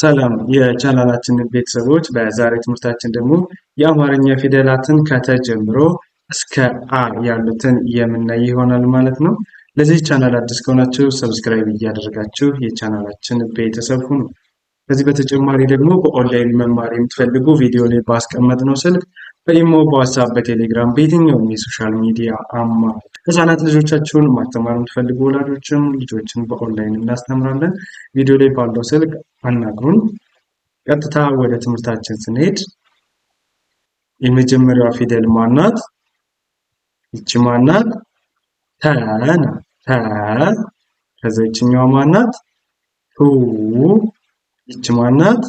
ሰላም የቻናላችን ቤተሰቦች፣ በዛሬ ትምህርታችን ደግሞ የአማርኛ ፊደላትን ከተ ጀምሮ እስከ አ ያሉትን የምናይ ይሆናል ማለት ነው። ለዚህ ቻናል አዲስ ከሆናችሁ ሰብስክራይብ እያደረጋችሁ የቻናላችን ቤተሰብ ሁኑ። ከዚህ በተጨማሪ ደግሞ በኦንላይን መማር የምትፈልጉ ቪዲዮ ላይ ባስቀመጥነው ስልክ በኢሞ፣ በዋትስአፕ፣ በቴሌግራም በየትኛውም የሶሻል ሚዲያ አማራጭ ህጻናት ልጆቻችሁን ማስተማር የምትፈልጉ ወላጆችም ልጆችን በኦንላይን እናስተምራለን። ቪዲዮ ላይ ባለው ስልክ አናግሩን። ቀጥታ ወደ ትምህርታችን ስንሄድ የመጀመሪያዋ ፊደል ማናት? ይቺ ማናት? ተ ናት። ተ። ከዛ ይችኛዋ ማናት? ቱ። ይቺ ማናት?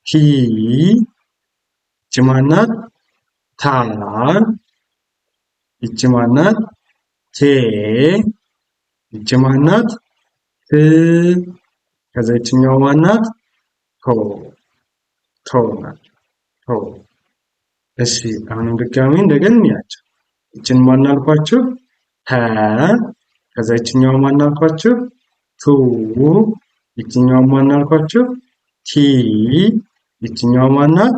ሂ። ይቺ ማናት? ታ። ይቺ ማናት? ቴ። ይቺ ማናት? ት። ከዛ ይችኛዋ ማናት? ቶ። ቶ ናት። ቶ። እሺ አሁንም ድጋሚ እንደገና እንያቸው። ይችን ማን አልኳችሁ? ተ። ከዛ ይችኛዋ ማን አልኳችሁ? ቱ። ይችኛዋ ማን አልኳችሁ? ቲ። ይችኛዋ ማናት?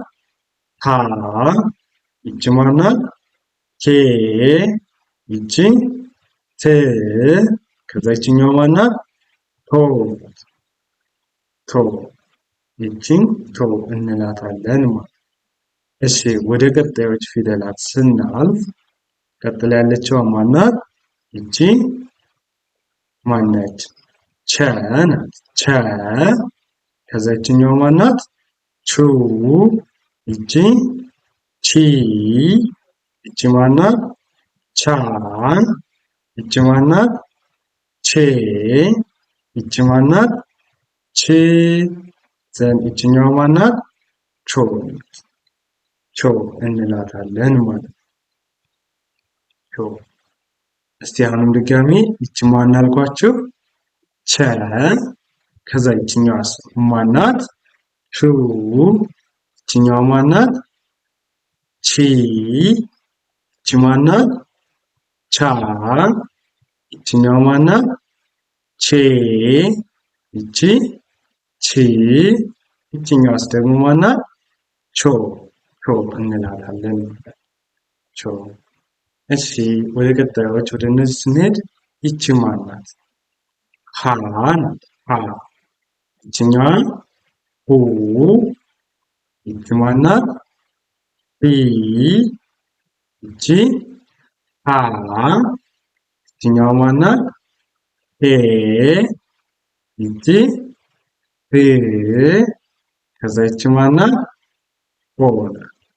ታ። ይቺ ማናት? ቴ። ይቺ ት። ከዛ ይችኛዋ ማናት? ቶ። ቶ። ይቺን ቶ እንላታለን ማለት። እሺ ወደ ቀጣዮች ፊደላት ስናልፍ ቀጥላ ያለችው ማናት? ይቺ ማነች? ቸ ናት። ቸ። ከዛ ይችኛዋ ማናት? ቹ። ይቺ ቺ። ይቺ ማናት? ቻ። ይቺ ማናት? ቼ። ይቺ ማናት? ቺ። ዘን ይችኛዋ ማናት? ቾ። ቾ እንላታለን ማለት ነው። ቾ። እስቲ አሁንም ድጋሚ ይቺ ማን አልኳችሁ? ቸ። ከዛ ይችኛዋ ማናት? ቹ። ይችኛዋ ማናት? ቺ። ይቺ ማናት? ቻ። ይችኛዋ ማናት? ቼ። ይቺ ቺ። ይችኛዋስ ደግሞ ማናት? ቾ። ቾ እንላታለን። ቾ። እሺ ወደ ቀጣዮች ወደ እነዚህ ስንሄድ ይቺ ማናት? ሀ ናት። ሀ። ይችኛዋ ሁ። ይቺ ማናት? ሂ። ይቺ ሃ። ይችኛዋ ማናት? ሄ። ይቺ ህ። ከዛ ይቺ ማናት? ሆ።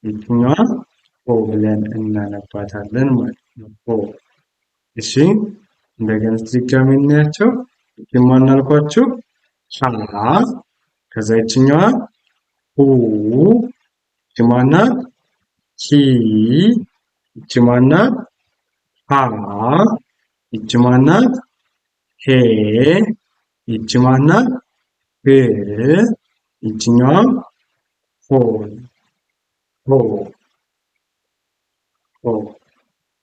ይችኛዋ ሆ ብለን እናነባታለን ማለት ነው። ሆ። እሺ እንደገና ድጋሚ እናያቸው። ይቺ ማን አልኳችሁ? ሀ። ከዛ ይችኛዋ ሁ። ይቺ ማናት? ሂ። ይቺ ማናት? ሃ። ይቺ ማናት? ሄ። ይቺ ማናት? ህ። ይችኛዋ ሆ። ሆ። ሆ።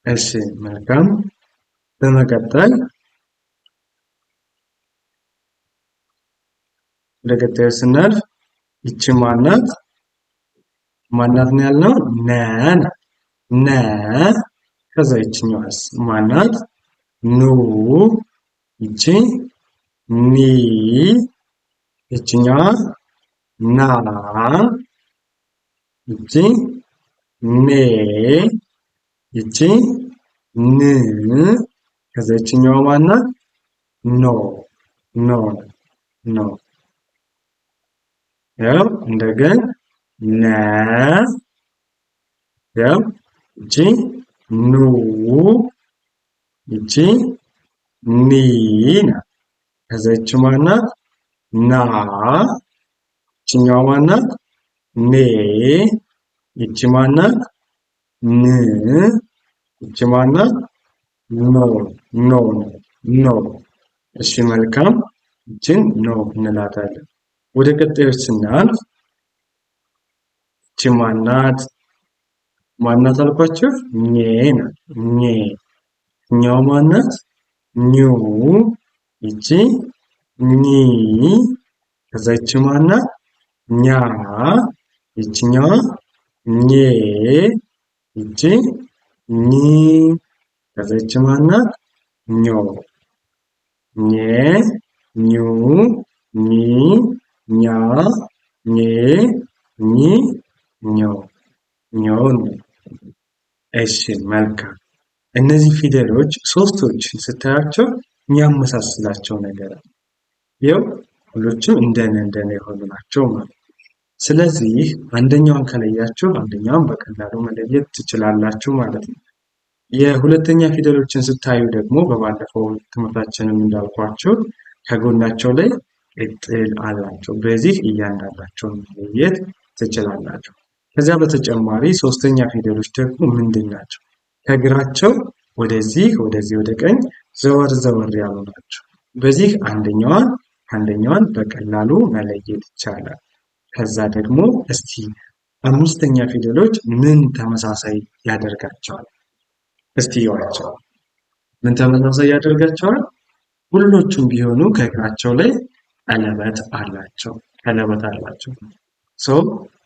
እሺ መልካም። በመቀጠል ወደ ቀጣዩ ስናልፍ ይቺ ማናት? ማናት ነው ያልነው? ነ ናት። ነ። ከዛ ይችኛዋስ ማናት? ኑ። ይቺ ኒ። ይችኛዋ ና። ይቺ ኔ። ይቺ ን። ከዛ ይችኛዋ ማናት? ኖ። ኖ። ኖ። ያው እንደገና ነ። ያው ይቺ ኑ። ይቺ ኒ ናት። ከዛ ይቺ ማናት? ና። ይችኛዋ ማናት? ኔ። ይቺ ማናት? ን። ይቺ ማናት? ኖ። ኖ። ኖ። እሺ መልካም። ይቺን ኖ እንላታለን። ወደ ቀጣዮች ስናልፍ ይቺ ማናት? ማናት አልኳችሁ? ኘ ናት። ኘ። ይችኛዋ ማናት? ኙ። ይቺ ኒ። ከዛ ይቺ ማናት? ኛ ይችኛዋ ኜ ይቺ ኝ ከዛ ይቺ ማናት ኞ ኘ ኙ ኚ ኛ ኜ ኚ ኞ ኞ ነው። እሺ መልካም። እነዚህ ፊደሎች ሶስቶችን ስታያቸው የሚያመሳስላቸው ነገር አለ። ይኸው ሁሎችም እንደነ የሆኑ ናቸው ማለት ነው። ስለዚህ አንደኛውን ከለያችሁ አንደኛውን በቀላሉ መለየት ትችላላችሁ ማለት ነው። የሁለተኛ ፊደሎችን ስታዩ ደግሞ በባለፈው ትምህርታችንም እንዳልኳቸው ከጎናቸው ላይ ቅጥል አላቸው። በዚህ እያንዳንዳቸውን መለየት ትችላላችሁ። ከዚያ በተጨማሪ ሶስተኛ ፊደሎች ደግሞ ምንድን ናቸው? ከግራቸው ወደዚህ ወደ ቀኝ ዘወር ያሉ ናቸው። በዚህ አንደኛዋን በቀላሉ መለየት ይቻላል። ከዛ ደግሞ እስቲ አምስተኛ ፊደሎች ምን ተመሳሳይ ያደርጋቸዋል? እስቲ እዩዋቸው። ምን ተመሳሳይ ያደርጋቸዋል? ሁሎቹም ቢሆኑ ከእግራቸው ላይ ቀለበት አላቸው።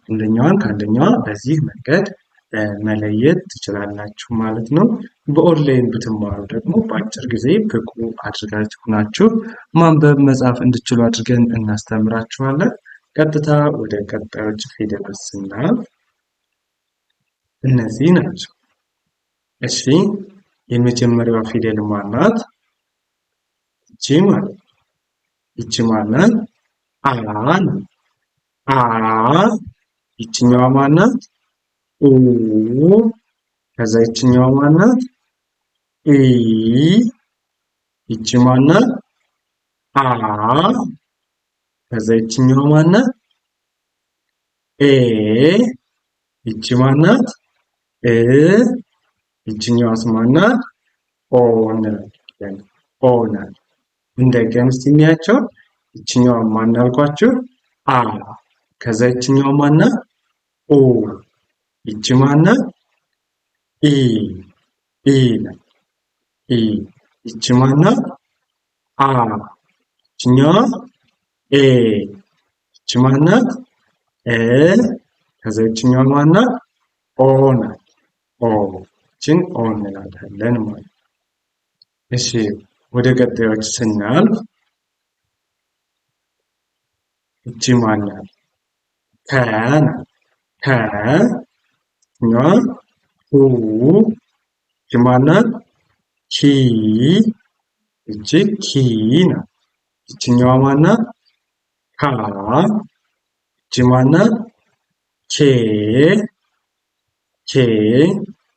አንደኛዋን ከአንደኛዋ በዚህ መንገድ መለየት ትችላላችሁ ማለት ነው። በኦንላይን ብትማሩ ደግሞ በአጭር ጊዜ ብቁ አድርጋችሁ ናችሁ ማንበብ መጻፍ እንድትችሉ አድርገን እናስተምራችኋለን። ቀጥታ ወደ ቀጣዮች ፊደሎች ስናልፍ እነዚህ ናቸው። እሺ የመጀመሪያዋ ፊደል ማናት? ይቺ ማለት ነው። ይቺ ማናት? አ ነው። አ ይችኛዋ ማናት? ኡ ከዛ ይችኛዋ ማናት? ኢ ይቺ ማናት? አ ከዛ ይችኛዋ ማናት? ኤ ይቺ ማናት? እ ይችኛዋስ ማናት? ኦ እንላለን። ኦ ናት። እንደገና እስቲ እንያቸው። ይችኛዋ ማን አልኳችሁ? አ ከዛ ይችኛዋ ማናት? ኦ ይቺ ማናት? ኢ ናት። ኢ ይቺ ማናት? አ ይችኛዋ ኤ ይቺ ማናት? እ ከዛ ይችኛዋ ማናት? ኦ ናት። ኦ ይቺን ኦ እንላታለን ማለት ነው። እሺ ወደ ቀጣዮች ስናልፍ ይቺ ማናት? ከ ናት። ከ ይችኛዋ ሁ ይቺ ማናት? ኪ ይቺ ኪ ናት። ይችኛዋ ማናት? ካ ይቺ ማናት? ኬ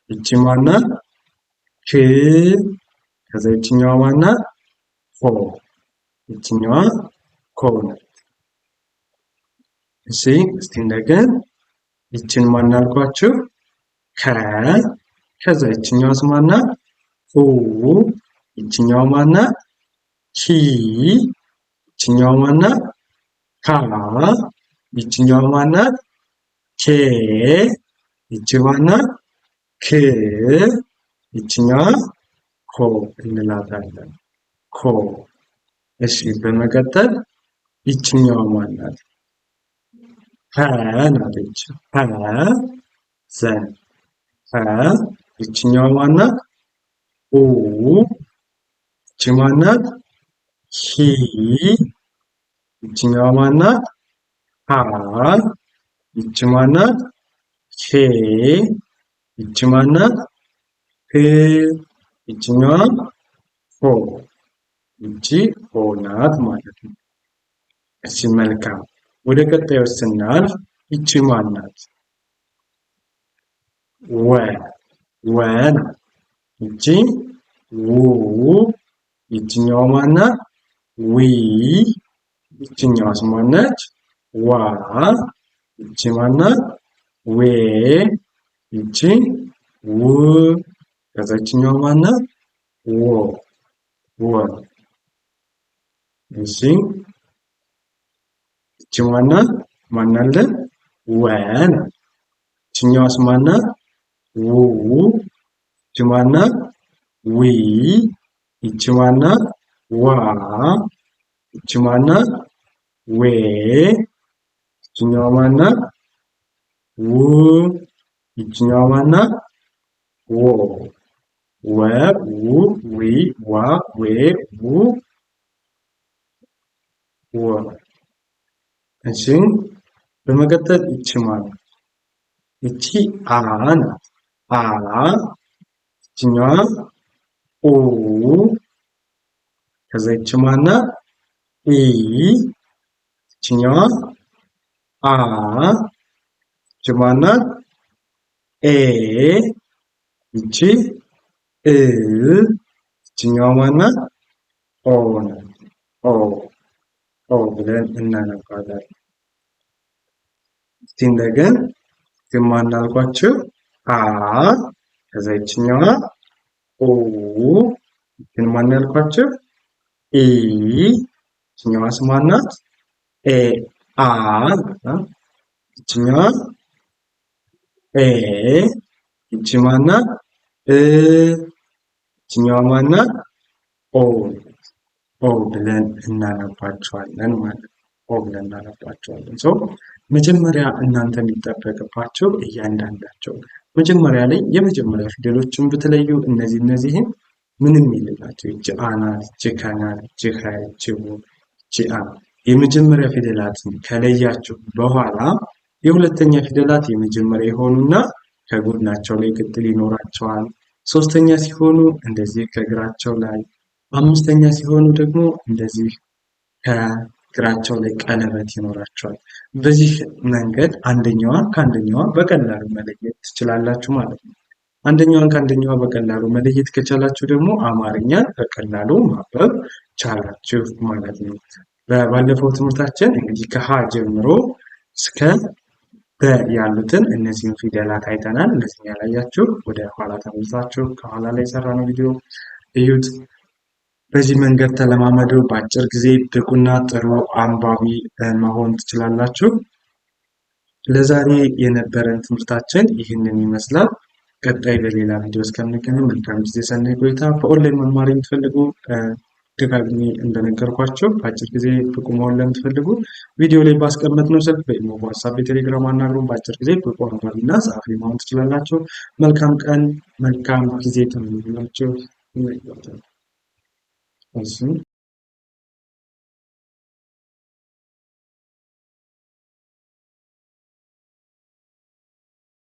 ይቺ ማናት? ክ ከዛ ይችኛዋ ማናት? ሆ ይችኛዋ ኮ ናት። እሺ እስቲ እንደገና ይችን ማን አልኳችሁ? ከ ከዛ ይችኛዋስ ማናት? ሁ ይችኛዋ ማናት? ኪ ይችኛዋ ማናት? ካ ይችኛዋ ማናት? ኬ ይቺ ማናት? ክ ይችኛዋ ኮ እንላታለን። ኮ እሺ በመቀጠል ይችኛዋ ማናት? ሀ ናት። ሀ ዘን ሀ ይችኛዋ ማናት? ኡ ይቺ ማናት? ሂ ይችኛዋ ማናት? ሃ ይቺ ማናት? ሄ ይቺ ማናት? ህ ይችኛዋ ሆ ይቺ ሆ ናት ማለት ነው። እሺ መልካም። ወደ ቀጣዮች ስናልፍ ይቺ ማናት? ወ ናት። ይቺ ው ይችኛዋ ማናት? ዊ ይችኛዋስ ማነች? ዋ ይቺ ማናት? ዌ ይቺ ው ከዛችኛዋ ማናት? ወ እሺ ይቺ ማናት? ማናለ? ወ ናት። ይችኛዋስ ማናት? ው ይቺ ማናት? ዊ ይቺ ማናት? ዋ ይቺ ማናት? ዌ ይቺ ይችኛዋ ማናት? ው። ይችኛዋ ማናት? ወ። ወ ው ዊ ዋ ዌ ው ወ። እሺ በመቀጠል ይቺ ማለት ይቺ አ ናት። አ። ይችኛዋ ኡ። ከዛ ይቺ ማናት? ኢ። ይችኛዋ አ። ይቺ ማናት? ኤ። ይቺ እ። ይችኛዋ ማናት? ኦ ናት። ኦ ኦ ብለን እናነባለን። እስቲ እንደገን ግን ማን አልኳችሁ? አ። ከዛ ይችኛዋ ኦ። ግን ማን ያልኳችሁ? ኢ። ይችኛዋስ ማናት? ኤ። አ። ይችኛዋ ኤ። ይቺ ማናት? እ። ይችኛዋ ማናት? ኦ። ኦ ብለን እናነባቸዋለን ማለት ነው። ኦ ብለን እናነባቸዋለን። መጀመሪያ እናንተ የሚጠበቅባቸው እያንዳንዳቸው መጀመሪያ ላይ የመጀመሪያ ፊደሎችን ብትለዩ እነዚህን ምንም የሌላቸው እቺ አ ናት፣ እቺ ከ ናት፣ እቺ ኸ፣ እቺ ው፣ እቺ አ የመጀመሪያ ፊደላትን ከለያችሁ በኋላ የሁለተኛ ፊደላት የመጀመሪያ የሆኑና ከጎናቸው ላይ ቅጥል ይኖራቸዋል። ሶስተኛ ሲሆኑ እንደዚህ ከእግራቸው ላይ፣ አምስተኛ ሲሆኑ ደግሞ እንደዚህ ከእግራቸው ላይ ቀለበት ይኖራቸዋል። በዚህ መንገድ አንደኛዋን ከአንደኛዋ በቀላሉ መለየት ትችላላችሁ ማለት ነው። አንደኛዋን ከአንደኛዋ በቀላሉ መለየት ከቻላችሁ ደግሞ አማርኛን በቀላሉ ማንበብ ቻላችሁ ማለት ነው። በባለፈው ትምህርታችን እንግዲህ ከሀ ጀምሮ እስከ በ ያሉትን እነዚህን ፊደላት አይተናል። እነዚህን ያላያችሁ ወደ ኋላ ተመልሳችሁ ከኋላ ላይ የሰራነው ቪዲዮ እዩት። በዚህ መንገድ ተለማመዱ። በአጭር ጊዜ ብቁና ጥሩ አንባቢ መሆን ትችላላችሁ። ለዛሬ የነበረን ትምህርታችን ይህንን ይመስላል። ቀጣይ በሌላ ቪዲዮ እስከምንገናኝ መልካም ጊዜ፣ ሰናይ ቆይታ። በኦንላይን መማር የምትፈልጉ ደጋግሜ እንደነገርኳቸው በአጭር ጊዜ ብቁ መሆን ለምትፈልጉ ቪዲዮ ላይ ባስቀመጥነው ስልክ በኢሞ፣ በዋትስአፕ፣ በቴሌግራም አናግሩን። በአጭር ጊዜ ብቁ አንባቢና ጸሐፊ መሆን ትችላላችሁ። መልካም ቀን፣ መልካም ጊዜ ተመኝላችሁ።